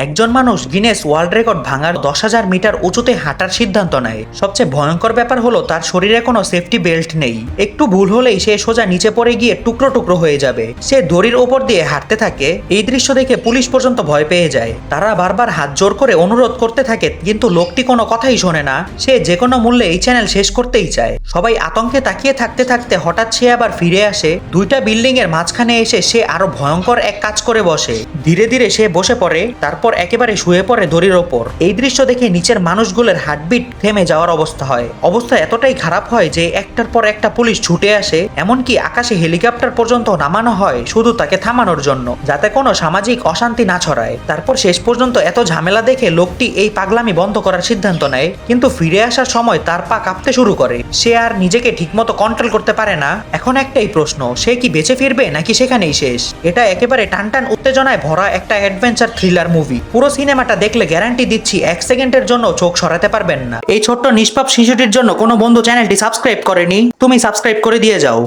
একজন মানুষ Guinness world record ভাঙার 10,000 মিটার উঁচুতে হাঁটার সিদ্ধান্ত নেয়। সবচেয়ে ভয়ঙ্কর ব্যাপার হলো তার শরীরে কোনো সেফটি বেল্ট নেই। একটু ভুল হলেই সে সোজা নিচে পড়ে গিয়ে টুকরো টুকরো হয়ে যাবে। সে দড়ির ওপর দিয়ে হাঁটতে থাকে। এই দৃশ্য দেখে পুলিশ পর্যন্ত ভয় পেয়ে যায়। তারা বারবার হাত জোর করে অনুরোধ করতে থাকে, কিন্তু লোকটি কোনো কথাই শোনে না। সে যে কোনো মূল্যে এই চ্যানেল শেষ করতেই চায়। সবাই আতঙ্কে তাকিয়ে থাকতে থাকতে হঠাৎ সে আবার ফিরে আসে। দুইটা বিল্ডিং এর মাঝখানে এসে সে আরো ভয়ঙ্কর এক কাজ করে বসে। ধীরে ধীরে সে বসে পড়ে, তারপর একেবারে শুয়ে পড়ে দড়ির ওপর। এই দৃশ্য দেখে নিচের মানুষগুলোর হার্টবিট থেমে যাওয়ার অবস্থা হয়। অবস্থা এতটাই খারাপ হয় যে একটার পর একটা পুলিশ ছুটে আসে। এমনকি আকাশে হেলিকপ্টার পর্যন্ত নামানো হয় শুধু তাকে থামানোর জন্য, যাতে কোনো সামাজিক অশান্তি না ছড়ায়। তারপর শেষ পর্যন্ত এত ঝামেলা দেখে লোকটি এই পাগলামি বন্ধ করার সিদ্ধান্ত নেয়, কিন্তু ফিরে আসার সময় তার পা কাঁপতে শুরু করে। সে আর নিজেকে ঠিকমতো কন্ট্রোল করতে পারে না। এখন একটাই প্রশ্ন, সে কি বেঁচে ফিরবে নাকি সেখানেই শেষ? এটা একেবারে টানটান উত্তেজনায় ভরা একটা অ্যাডভেঞ্চার থ্রিলার মুভি। পুরো সিনেমাটা দেখলে গ্যারান্টি দিচ্ছি 1 সেকেন্ডের জন্য চোখ সরাতে পারবেন না। এই ছোট্ট নিষ্পাপ শিশুটির জন্য কোনো বন্ধু চ্যানেলটি সাবস্ক্রাইব করেনি, তুমি সাবস্ক্রাইব করে দিয়ে যাও।